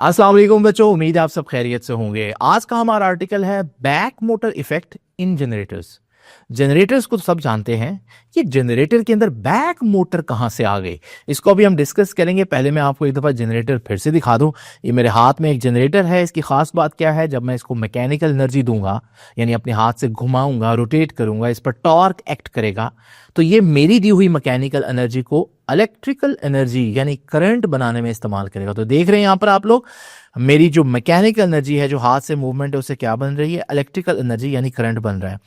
अस्सलाम वालेकुम बच्चों, उम्मीद है आप सब खैरियत से होंगे। आज का हमारा आर्टिकल है back motor effect in generators. Generators को तो सब जानते हैं कि जनरेटर के अंदर बैक मोटर कहां से आ गई, इसको अभी हम डिस्कस करेंगे। पहले मैं आपको एक दफ़ा जनरेटर फिर से दिखा दूं। ये मेरे हाथ में एक जनरेटर है। इसकी खास बात क्या है, जब मैं इसको मैकेनिकल एनर्जी दूंगा, यानी अपने हाथ से घुमाऊंगा, रोटेट करूंगा, इस पर टॉर्क एक्ट करेगा, तो ये मेरी दी हुई मैकेनिकल एनर्जी को इलेक्ट्रिकल एनर्जी यानी करंट बनाने में इस्तेमाल करेगा। तो देख रहे हैं यहां पर आप लोग, मेरी जो मैकेनिकल एनर्जी है, जो हाथ से मूवमेंट है, उससे क्या बन रही है, इलेक्ट्रिकल एनर्जी यानी करंट बन रहा है।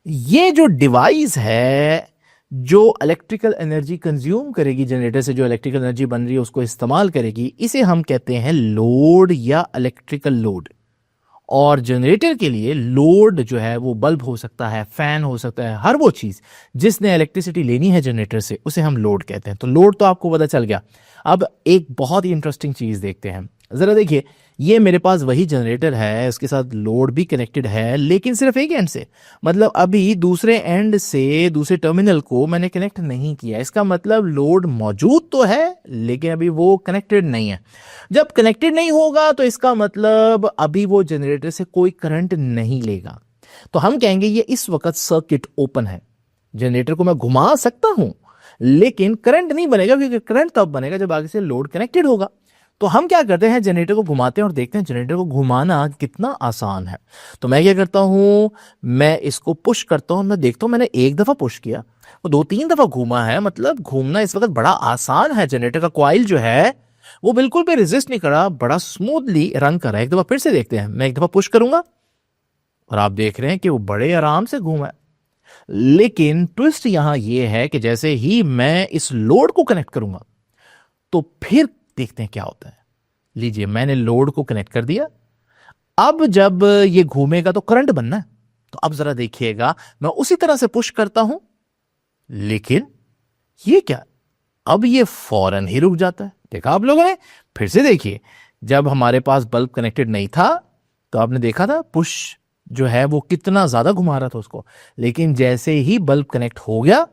ये जो डिवाइस है जो इलेक्ट्रिकल एनर्जी कंज्यूम करेगी, जनरेटर से जो इलेक्ट्रिकल एनर्जी बन रही है उसको इस्तेमाल करेगी, इसे हम कहते हैं लोड या इलेक्ट्रिकल लोड। और जनरेटर के लिए लोड जो है वो बल्ब हो सकता है, फैन हो सकता है, हर वो चीज जिसने इलेक्ट्रिसिटी लेनी है जनरेटर से, उसे हम लोड कहते हैं। तो लोड तो आपको पता चल गया। अब एक बहुत ही इंटरेस्टिंग चीज देखते हैं, जरा देखिए। ये मेरे पास वही जनरेटर है, उसके साथ लोड भी कनेक्टेड है, लेकिन सिर्फ एक एंड से। मतलब अभी दूसरे एंड से, दूसरे टर्मिनल को मैंने कनेक्ट नहीं किया। इसका मतलब लोड मौजूद तो है लेकिन अभी वो कनेक्टेड नहीं है। जब कनेक्टेड नहीं होगा तो इसका मतलब अभी वो जनरेटर से कोई करंट नहीं लेगा। तो हम कहेंगे ये इस वक्त सर्किट ओपन है। जनरेटर को मैं घुमा सकता हूं लेकिन करंट नहीं बनेगा, क्योंकि करंट तब बनेगा जब आगे से लोड कनेक्टेड होगा। तो हम क्या करते हैं, जनरेटर को घुमाते हैं और देखते हैं जनरेटर को घुमाना कितना आसान है। तो मैं क्या करता हूं, मैं इसको पुश करता हूं, मैं देखता हूं मैंने एक दफा पुश किया, वो दो तीन दफा घूमा है, मतलब घूमना इस वक्त बड़ा आसान है। जनरेटर का कॉइल जो है वो बिल्कुल भी रेजिस्ट नहीं कर रहा, बड़ा स्मूथली रन कर रहा है। एक दफा फिर से देखते हैं, मैं एक दफा पुश करूंगा और आप देख रहे हैं कि वो बड़े आराम से घूमा है। लेकिन ट्विस्ट यहां यह है कि जैसे ही मैं इस लोड को कनेक्ट करूंगा तो फिर देखते हैं क्या होता है। लीजिए, मैंने लोड को कनेक्ट कर दिया। अब जब ये घूमेगा तो करंट बनना है। तो अब जरा देखिएगा, मैं उसी तरह से पुश करता हूं, लेकिन ये क्या, अब ये फौरन ही रुक जाता है। देखा आप लोगों ने? फिर से देखिए, जब हमारे पास बल्ब कनेक्टेड नहीं था तो आपने देखा था पुश जो है वो कितना ज्यादा घुमा रहा था उसको, लेकिन जैसे ही बल्ब कनेक्ट हो गया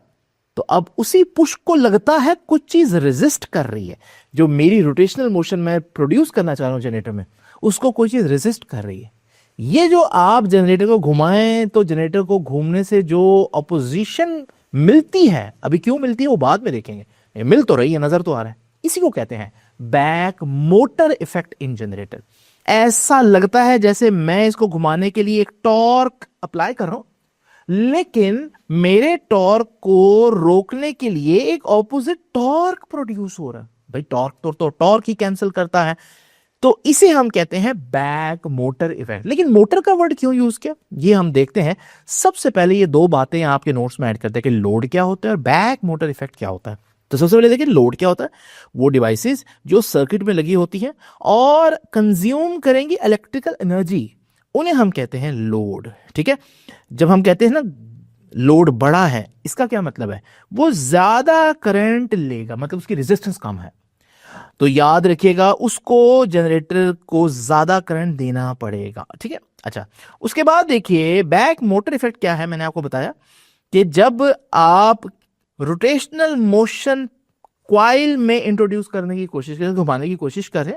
तो अब उसी पुश को लगता है कुछ चीज रेजिस्ट कर रही है। जो मेरी रोटेशनल मोशन मैं प्रोड्यूस करना चाह रहा हूं जनरेटर में, उसको कोई चीज रेजिस्ट कर रही है। ये जो आप जनरेटर को घुमाएं तो जनरेटर को घूमने से जो अपोजिशन मिलती है, अभी क्यों मिलती है वो बाद में देखेंगे, ये मिल तो रही है, नजर तो आ रहा है। इसी को कहते हैं back motor effect in generator. ऐसा लगता है जैसे मैं इसको घुमाने के लिए एक टॉर्क अप्लाई कर रहा हूं, लेकिन मेरे टॉर्क को रोकने के लिए एक ऑपोजिट टॉर्क प्रोड्यूस हो रहा है। भाई टॉर्क तो टॉर्क ही कैंसिल करता है। तो इसे हम कहते हैं बैक मोटर इफेक्ट। लेकिन मोटर का वर्ड क्यों यूज किया, ये हम देखते हैं। सबसे पहले ये दो बातें आपके नोट्स में ऐड करते हैं कि लोड क्या होता है और बैक मोटर इफेक्ट क्या होता है। तो सबसे पहले देखिए, लोड क्या होता है। वो डिवाइसेस जो सर्किट में लगी होती हैं और कंज्यूम करेंगी इलेक्ट्रिकल एनर्जी, उन्हें हम कहते हैं लोड। ठीक है, जब हम कहते हैं ना लोड बड़ा है, इसका क्या मतलब है, वो ज्यादा करंट लेगा, मतलब उसकी रेजिस्टेंस कम है। तो याद रखिएगा, उसको जनरेटर को ज्यादा करंट देना पड़ेगा। ठीक है, अच्छा। उसके बाद देखिए बैक मोटर इफेक्ट क्या है। मैंने आपको बताया कि जब आप रोटेशनल मोशन क्वाइल में इंट्रोड्यूस करने की कोशिश करें, घुमाने की कोशिश करें,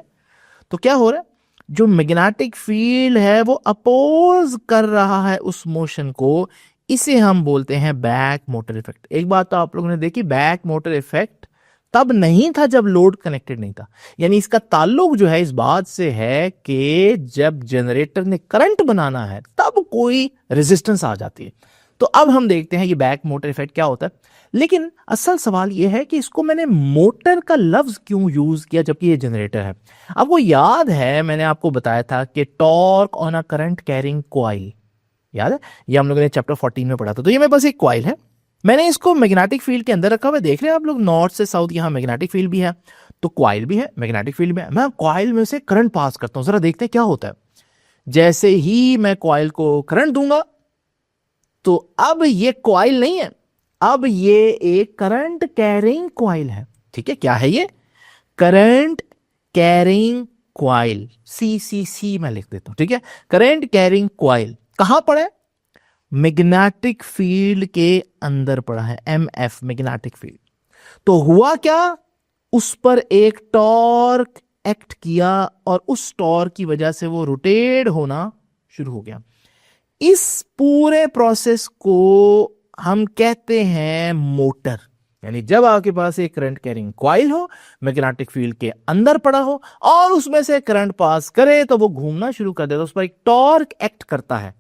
तो क्या हो रहा है, जो मैग्नेटिक फील्ड है वो अपोज कर रहा है उस मोशन को। इसे हम बोलते हैं बैक मोटर इफेक्ट। एक बात तो आप लोगों ने देखी, बैक मोटर इफेक्ट तब नहीं था जब लोड कनेक्टेड नहीं था। यानी इसका ताल्लुक जो है इस बात से है कि जब जनरेटर ने करंट बनाना है तब कोई रेजिस्टेंस आ जाती है। तो अब हम देखते हैं ये बैक मोटर इफेक्ट क्या होता है। लेकिन असल सवाल यह है कि इसको मैंने मोटर का लफ्ज क्यों यूज किया जबकि ये जनरेटर है। आपको याद है मैंने आपको बताया था कि torque on a current carrying coil, याद है, ये हम लोगों ने चैप्टर 14 में पढ़ा था। तो ये मेरे पास एक कॉइल है, मैंने इसको मैग्नेटिक फील्ड के अंदर रखा हुआ है। देख रहे हैं आप लोग, नॉर्थ से साउथ यहां मैग्नेटिक फील्ड भी है, तो कॉइल भी है, मैग्नेटिक फील्ड भी है। मैं कॉइल में से करंट पास करता हूं, जरा देखते हैं क्या होता है। जैसे ही मैं कॉइल को करंट दूंगा तो अब ये कॉइल नहीं है, अब ये एक करंट कैरिंग कॉइल है। ठीक है, क्या है ये, करंट कैरिंग कॉइल, सी मैं लिख देता हूं। ठीक है, करंट कैरिंग कॉइल कहां पड़ा है, मैग्नेटिक फील्ड के अंदर पड़ा है, एमएफ मैग्नेटिक फील्ड। तो हुआ क्या, उस पर एक टॉर्क एक्ट किया और उस टॉर्क की वजह से वो रोटेट होना शुरू हो गया। इस पूरे प्रोसेस को हम कहते हैं मोटर। यानी जब आपके पास एक करंट कैरिंग कॉइल हो, मैग्नेटिक फील्ड के अंदर पड़ा हो और उसमें से करंट पास करे तो वो घूमना शुरू कर देता है, उस पर एक टॉर्क एक्ट करता है।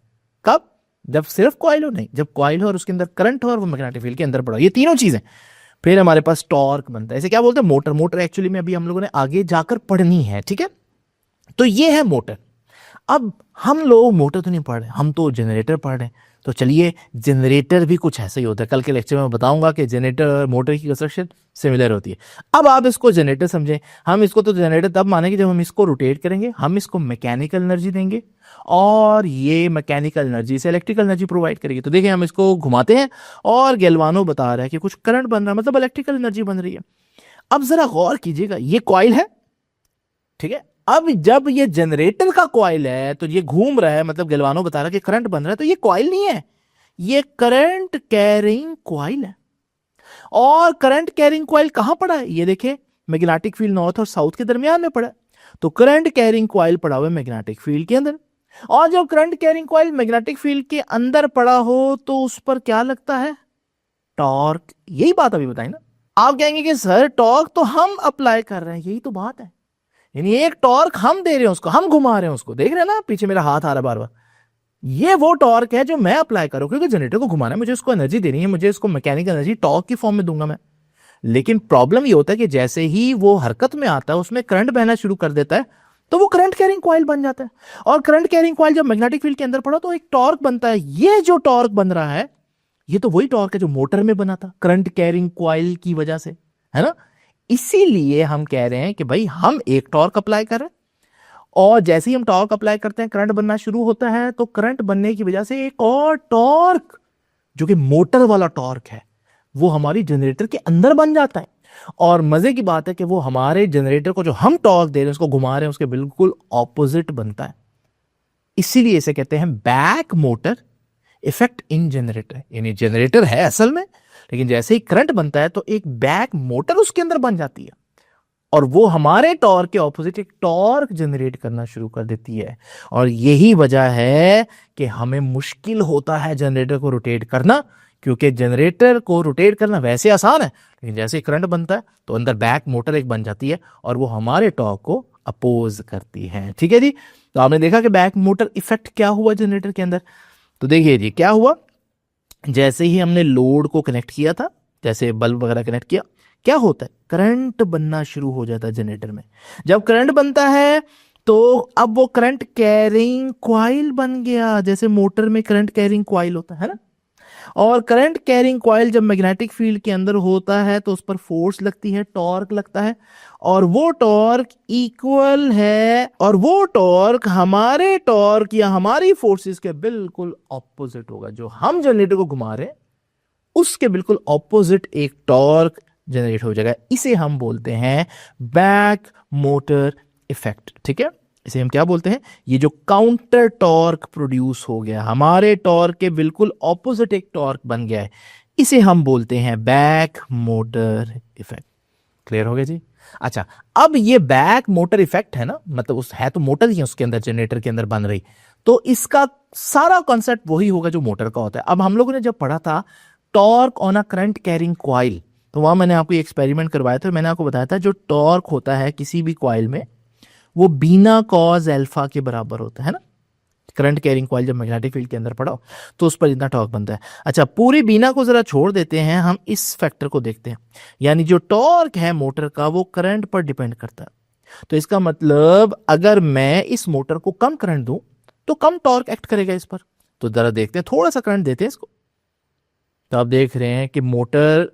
कब? जब सिर्फ कॉइल हो, नहीं, जब कॉइल हो और उसके अंदर करंट हो और वो मैग्नेटिक फील्ड के अंदर पड़ा हो, ये तीनों चीजें, फिर हमारे पास टॉर्क बनता है। इसे क्या बोलते हैं? मोटर। मोटर एक्चुअली में अभी हम लोगों ने आगे जाकर पढ़नी है, ठीक है। तो ये है मोटर। अब हम लोग मोटर तो नहीं पढ़ रहे, हम तो जनरेटर पढ़ रहे हैं। तो चलिए, जनरेटर भी कुछ ऐसा ही होता है। कल के लेक्चर में मैं बताऊंगा कि जनरेटर और मोटर की कंस्ट्रक्शन सिमिलर होती है। अब आप इसको जनरेटर समझें। हम इसको तो जनरेटर तब मानेंगे जब हम इसको रोटेट करेंगे, हम इसको मैकेनिकल एनर्जी देंगे और ये मैकेनिकल एनर्जी से इलेक्ट्रिकल एनर्जी प्रोवाइड करेगी। तो देखिए, हम इसको घुमाते हैं और गैल्वानो बता रहा है कि कुछ करंट बन रहा है, मतलब इलेक्ट्रिकल एनर्जी बन रही है। अब जरा गौर कीजिएगा, ये कॉइल है, ठीक है। अब जब ये जनरेटर का कॉइल है तो ये घूम रहा है, मतलब गैल्वानो बता रहा है कि करंट बन रहा है, तो ये कॉइल नहीं है, ये करंट कैरिंग कॉइल है। और करंट कैरिंग कॉइल कहां पड़ा है? ये देखे, मैग्नेटिक फील्ड नॉर्थ और साउथ के दरमियान में पड़ा है। तो करंट कैरिंग कॉइल पड़ा हुआ है मैग्नेटिक फील्ड के अंदर। और जब current carrying coil magnetic field के अंदर पड़ा हो तो उस पर क्या लगता है? टॉर्क। यही बात अभी बताई ना। आप कहेंगे कि सर टॉर्क तो हम अप्लाई कर रहे हैं, यही तो बात है। यानी एक टॉर्क हम दे रहे हैं उसको, हम घुमा रहे हैं उसको, देख रहे हैं ना, पीछे मेरा हाथ आ रहा है बार बार। ये वो टॉर्क है जो मैं अप्लाई करूं, क्योंकि जनरेटर को घुमाना है, मुझे उसको एनर्जी देनी है, मुझे इसको मैकेनिकल एनर्जी टॉर्क की फॉर्म में दूंगा मैं। लेकिन प्रॉब्लम ये होता है कि जैसे ही वो हरकत में आता है, उसमें करंट बहना शुरू कर देता है, तो वो करंट कैरिंग कॉइल बन जाता है। और करंट कैरिंग कॉइल जब मैग्नेटिक फील्ड के अंदर पड़ा तो एक टॉर्क बनता है। ये जो टॉर्क बन रहा है, ये तो वही टॉर्क है जो मोटर में बना था करंट कैरिंग कॉइल की वजह से, है ना। इसीलिए हम कह रहे हैं कि भाई हम एक टॉर्क अप्लाई कर रहे हैं और जैसे ही हम टॉर्क अप्लाई करते हैं करंट बनना शुरू होता है। तो करंट बनने की वजह से एक और टॉर्क, जो कि मोटर वाला टॉर्क है, वो हमारी जनरेटर के अंदर बन जाता है। और मजे की बात है कि वो हमारे जनरेटर को जो हम टॉर्क दे रहे हैं, उसको घुमा रहे हैं, उसके बिल्कुल ऑपोजिट बनता है। इसीलिए इसे कहते हैं back motor effect in generator. यानी जनरेटर है असल में, लेकिन जैसे ही करंट बनता है तो एक बैक मोटर उसके अंदर बन जाती है और वो हमारे टॉर्क के ऑपोजिट एक टॉर्क जनरेट करना शुरू कर देती है। और यही वजह है कि हमें मुश्किल होता है जनरेटर को रोटेट करना, क्योंकि जनरेटर को रोटेट करना वैसे आसान है, लेकिन जैसे ही करंट बनता है तो अंदर बैक मोटर एक बन जाती है और वो हमारे टॉर्क को अपोज करती है। ठीक है जी। तो आपने देखा कि बैक मोटर इफेक्ट क्या हुआ जनरेटर के अंदर। तो देखिए जी क्या हुआ, जैसे ही हमने लोड को कनेक्ट किया था, जैसे बल्ब वगैरह कनेक्ट किया, क्या होता है? करंट बनना शुरू हो जाता है जनरेटर में। जब करंट बनता है तो अब वो करंट कैरिंग कॉइल बन गया, जैसे मोटर में करंट कैरिंग कॉइल होता है ना। और करंट कैरिंग कॉइल जब मैग्नेटिक फील्ड के अंदर होता है तो उस पर फोर्स लगती है, टॉर्क लगता है, और वो टॉर्क इक्वल है, और वो टॉर्क हमारे टॉर्क या हमारी फोर्सेस के बिल्कुल ऑपोजिट होगा। जो हम जनरेटर को घुमा रहे हैं उसके बिल्कुल ऑपोजिट एक टॉर्क जनरेट हो जाएगा। इसे हम बोलते हैं बैक मोटर इफेक्ट। ठीक है, इसे हम क्या बोलते हैं? ये जो काउंटर टॉर्क प्रोड्यूस हो गया, हमारे टॉर्क के बिल्कुल ऑपोजिट एक टॉर्क बन गया है, इसे हम बोलते हैं बैक मोटर इफेक्ट। क्लियर हो गया जी? अच्छा, अब ये बैक मोटर इफेक्ट है ना, मतलब उस है तो मोटर ही है उसके अंदर, जनरेटर के अंदर बन रही, तो इसका सारा कॉन्सेप्ट वही होगा जो मोटर का होता है। अब हम लोगों ने जब पढ़ा था torque on a current carrying coil, तो वहां मैंने आपको एक्सपेरिमेंट करवाया था। मैंने आपको बताया था जो टॉर्क होता है किसी भी कॉइल में, वो बीना कॉज अल्फा के बराबर होता है ना। करंट कैरिंग कॉइल जब मैग्नेटिक फील्ड के अंदर पड़ा तो उस पर इतना टॉर्क बनता है। अच्छा, पूरी बीना को जरा छोड़ देते हैं, हम इस फैक्टर को देखते हैं। यानी जो टॉर्क है मोटर का वो करंट पर डिपेंड करता है। तो इसका मतलब अगर मैं इस मोटर को कम करंट दूं तो कम टॉर्क एक्ट करेगा इस पर। तो जरा देखते हैं, थोड़ा सा करंट देते हैं इसको, तो आप देख रहे हैं कि मोटर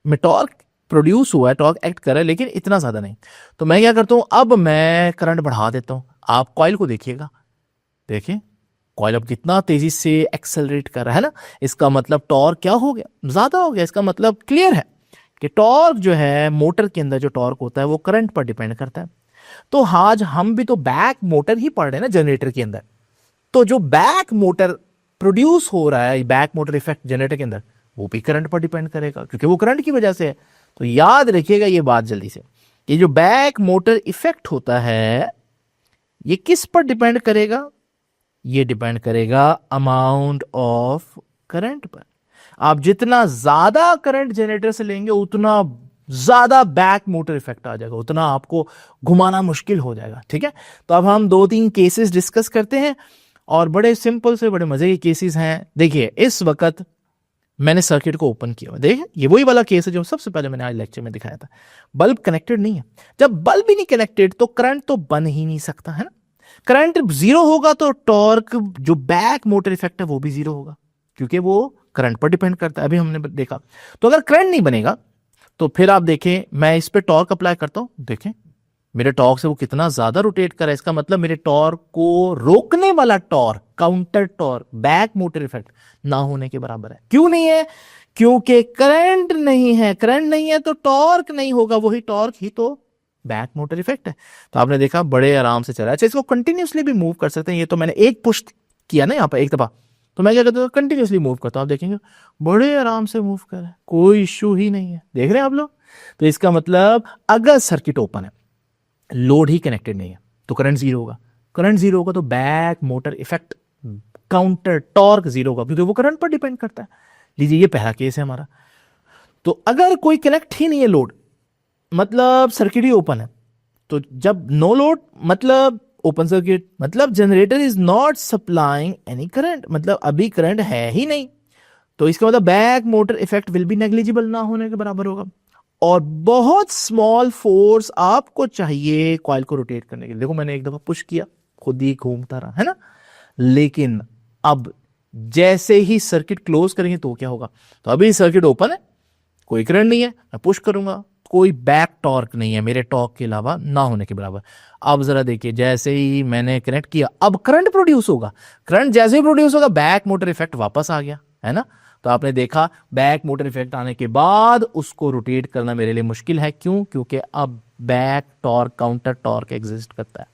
में टॉर्क प्रोड्यूस हुआ है, टॉर्क एक्ट कर रहा है, लेकिन इतना ज्यादा नहीं। तो मैं क्या करता हूं, अब मैं करंट बढ़ा देता हूं। आप कॉइल को देखिएगा, देखिए कॉइल अब कितना तेजी से एक्सेलरेट कर रहा है ना। इसका मतलब टॉर्क क्या हो गया? ज्यादा हो गया। इसका मतलब क्लियर है कि टॉर्क जो है मोटर के अंदर जो टॉर्क होता है वो करंट पर डिपेंड करता है। तो आज हम भी तो बैक मोटर ही पढ़ रहे हैं ना जनरेटर के अंदर। तो जो बैक मोटर प्रोड्यूस हो रहा है, बैक मोटर इफेक्ट जनरेटर के अंदर, वो भी करंट पर डिपेंड करेगा, क्योंकि वो करंट की वजह से है। तो याद रखिएगा ये बात जल्दी से कि जो बैक मोटर इफेक्ट होता है ये किस पर डिपेंड करेगा? ये डिपेंड करेगा अमाउंट ऑफ करंट पर। आप जितना ज्यादा करंट जनरेटर से लेंगे उतना ज्यादा बैक मोटर इफेक्ट आ जाएगा, उतना आपको घुमाना मुश्किल हो जाएगा। ठीक है, तो अब हम 2-3 केसेस डिस्कस करते हैं और बड़े सिंपल से बड़े मजे के केसेस हैं। देखिए इस वक्त मैंने सर्किट को ओपन किया, देखिए ये वही वाला केस है जो सबसे पहले मैंने आज लेक्चर में दिखाया था। बल्ब कनेक्टेड नहीं है, जब बल्ब ही नहीं कनेक्टेड तो करंट तो बन ही नहीं सकता है ना। करंट जीरो होगा तो टॉर्क जो बैक मोटर इफेक्ट है वो भी जीरो होगा, क्योंकि वो करंट पर डिपेंड करता है। अभी हमने देखा, तो अगर करंट नहीं बनेगा तो फिर आप देखें मैं इस पे टॉर्क अप्लाई करता हूं, देखें मेरे टॉर्क से वो कितना ज्यादा रोटेट कर रहा है। इसका मतलब मेरे टॉर्क को रोकने वाला torque, counter torque, back motor effect ना होने के बराबर है। क्यों नहीं है? क्योंकि करंट नहीं है। करंट नहीं है तो टॉर्क नहीं होगा, वही टॉर्क ही तो बैक मोटर इफेक्ट है। तो आपने देखा बड़े आराम से चला। अच्छा, इसको कंटिन्यूसली भी मूव कर सकते हैं। ये तो मैंने एक पुश किया ना यहाँ पर एक दफा, तो मैं क्या करता हूँ कंटिन्यूसली मूव करता हूँ। आप देखेंगे बड़े आराम से मूव कर रहा है, कोई इश्यू ही नहीं है। देख रहे हैं आप लोग? तो इसका मतलब अगर सर्किट ओपन है, लोड ही कनेक्टेड नहीं है, तो करंट जीरो होगा। करंट जीरो होगा तो back motor effect, counter torque zero होगा, क्योंकि वो करंट पर डिपेंड करता है। लीजिए ये पहला केस है हमारा। तो अगर कोई कनेक्ट ही नहीं है लोड, मतलब सर्किट ही ओपन है, तो जब नो लोड मतलब ओपन सर्किट, मतलब generator is not supplying any current, मतलब अभी करंट है ही नहीं, तो इसका मतलब back motor effect will be negligible, ना होने के बराबर होगा। और बहुत स्मॉल फोर्स आपको चाहिए कॉइल को रोटेट करने के लिए। देखो मैंने एक दफा पुश किया, खुद ही घूमता रहा है ना। लेकिन अब जैसे ही सर्किट क्लोज करेंगे तो क्या होगा? तो अभी सर्किट ओपन है, कोई करंट नहीं है, मैं पुश करूंगा, कोई बैक टॉर्क नहीं है मेरे टॉर्क के अलावा, ना होने के बराबर। अब जरा देखिए, जैसे ही मैंने कनेक्ट किया अब करंट प्रोड्यूस होगा। करंट जैसे ही प्रोड्यूस होगा बैक मोटर इफेक्ट वापस आ गया, है ना। तो आपने देखा बैक मोटर इफेक्ट आने के बाद उसको रोटेट करना मेरे लिए मुश्किल है। क्यों? क्योंकि अब back torque, counter torque exist करता है।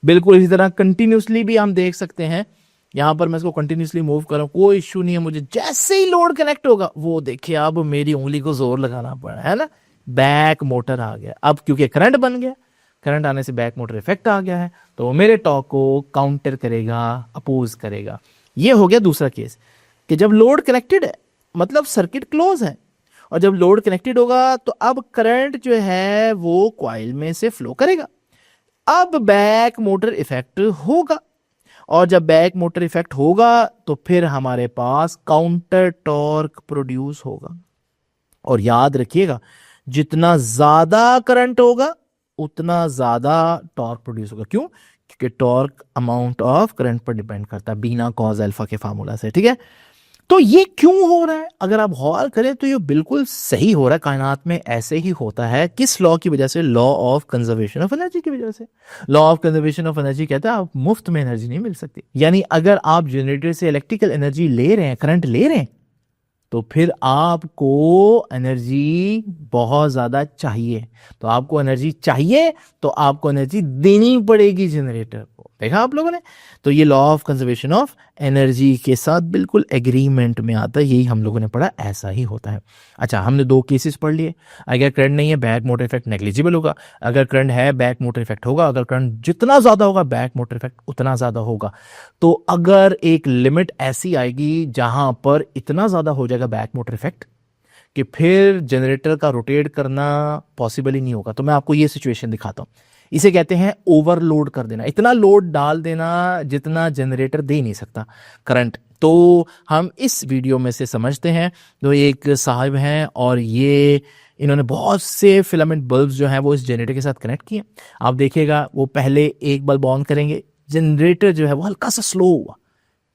बिल्कुल इसी तरह कंटिन्यूसली भी हम देख सकते हैं। यहां पर मैं इसको कंटिन्यूसली मूव कर रहा हूं, कोई इश्यू नहीं है मुझे। जैसे ही लोड कनेक्ट होगा वो देखिए अब मेरी उंगली को जोर लगाना पड़ा, है ना, बैक मोटर आ गया। अब क्योंकि करंट बन गया, करंट आने से बैक मोटर इफेक्ट आ गया है, तो वो मेरे टॉर्क को काउंटर करेगा, अपोज करेगा। ये हो गया दूसरा केस कि जब लोड कनेक्टेड है मतलब सर्किट क्लोज है, और जब लोड कनेक्टेड होगा तो अब करंट जो है वो कॉइल में से फ्लो करेगा। अब बैक मोटर इफेक्ट होगा, और जब बैक मोटर इफेक्ट होगा तो फिर हमारे पास काउंटर टॉर्क प्रोड्यूस होगा। और याद रखिएगा जितना ज्यादा करंट होगा उतना ज्यादा टॉर्क प्रोड्यूस होगा। क्यों? क्योंकि टॉर्क अमाउंट ऑफ करंट पर डिपेंड करता है बिना कॉज अल्फा के फार्मूला से। ठीक है, तो ये क्यों हो रहा है? अगर आप गौर करें तो ये बिल्कुल सही हो रहा है। कायनात में ऐसे ही होता है। किस लॉ की वजह से? Law of conservation of energy की वजह से। Law of conservation of energy कहता है आप मुफ्त में एनर्जी नहीं मिल सकती। यानी अगर आप जनरेटर से इलेक्ट्रिकल एनर्जी ले रहे हैं, करंट ले रहे हैं, तो फिर आपको एनर्जी बहुत ज्यादा चाहिए। तो आपको एनर्जी चाहिए तो आपको एनर्जी देनी पड़ेगी जनरेटर को। देखा आप लोगों ने? तो ये law of conservation of energy के साथ बिल्कुल एग्रीमेंट में आता है। यही हम लोगों ने पढ़ा, ऐसा ही होता है। अच्छा, हमने 2 केसेस पढ़ लिए। अगर करंट नहीं है बैक मोटर इफेक्ट नेग्लिजिबल होगा, अगर करंट है बैक मोटर इफेक्ट होगा। अगर करंट जितना ज्यादा होगा बैक मोटर इफेक्ट उतना ज्यादा होगा। तो अगर एक लिमिट ऐसी आएगी जहां पर इतना ज्यादा हो जाएगा बैक मोटर इफेक्ट कि फिर जनरेटर का रोटेट करना पॉसिबल ही नहीं होगा। तो मैं आपको ये सिचुएशन दिखाता हूं। इसे कहते हैं ओवरलोड कर देना, इतना लोड डाल देना जितना जनरेटर दे नहीं सकता करंट। तो हम इस वीडियो में से समझते हैं। तो एक साहब हैं और ये इन्होंने बहुत से फिलामेंट बल्ब्स जो हैं वो इस जनरेटर के साथ कनेक्ट किए। आप देखिएगा वो पहले एक बल्ब ऑन करेंगे, जनरेटर जो है वो हल्का सा स्लो हुआ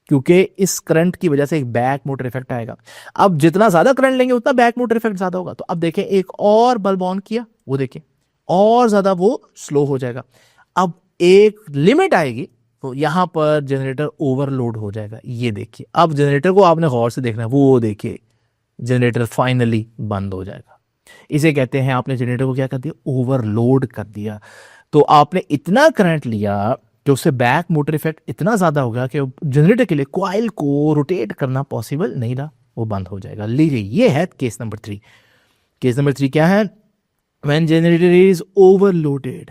क्योंकि इस करंट की वजह से एक बैक मोटर इफेक्ट आएगा। अब जितना ज्यादा करंट लेंगे उतना बैक मोटर इफेक्ट ज्यादा होगा। तो अब देखें एक और बल्ब ऑन किया, वो देखें और ज्यादा वो स्लो हो जाएगा। अब एक लिमिट आएगी तो यहां पर जनरेटर ओवरलोड हो जाएगा। ये देखिए, अब जनरेटर को आपने गौर से देखना है, वो देखिए जनरेटर फाइनली बंद हो जाएगा। इसे कहते हैं आपने जनरेटर को क्या कर दिया? ओवरलोड कर दिया। तो आपने इतना करंट लिया कि उससे बैक मोटर इफेक्ट इतना ज्यादा हो गया कि जनरेटर के लिए कॉइल को रोटेट करना पॉसिबल नहीं रहा, वो बंद हो जाएगा। लीजिए ये है केस नंबर 3। केस नंबर 3 क्या है? व्हेन जनरेटर इज ओवरलोडेड,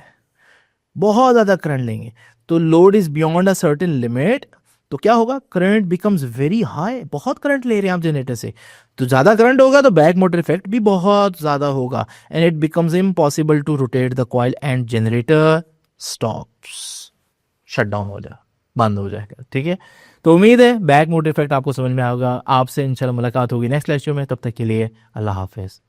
बहुत ज्यादा करंट लेंगे तो load is beyond a certain limit, तो क्या होगा, करंट बिकम्स वेरी हाई, बहुत करंट ले रहे हैं आप जनरेटर से, तो ज्यादा करंट होगा तो बैक मोटर इफेक्ट भी बहुत ज्यादा होगा and it becomes impossible to rotate the coil and generator stops, shut down हो जाए, बंद हो जाएगा। ठीक है, तो उम्मीद है बैक मोटर इफेक्ट आपको समझ में आएगा। आपसे इंशाल्लाह मुलाकात होगी नेक्स्ट लेक्चर में, तब तक के लिए अल्लाह हाफिज।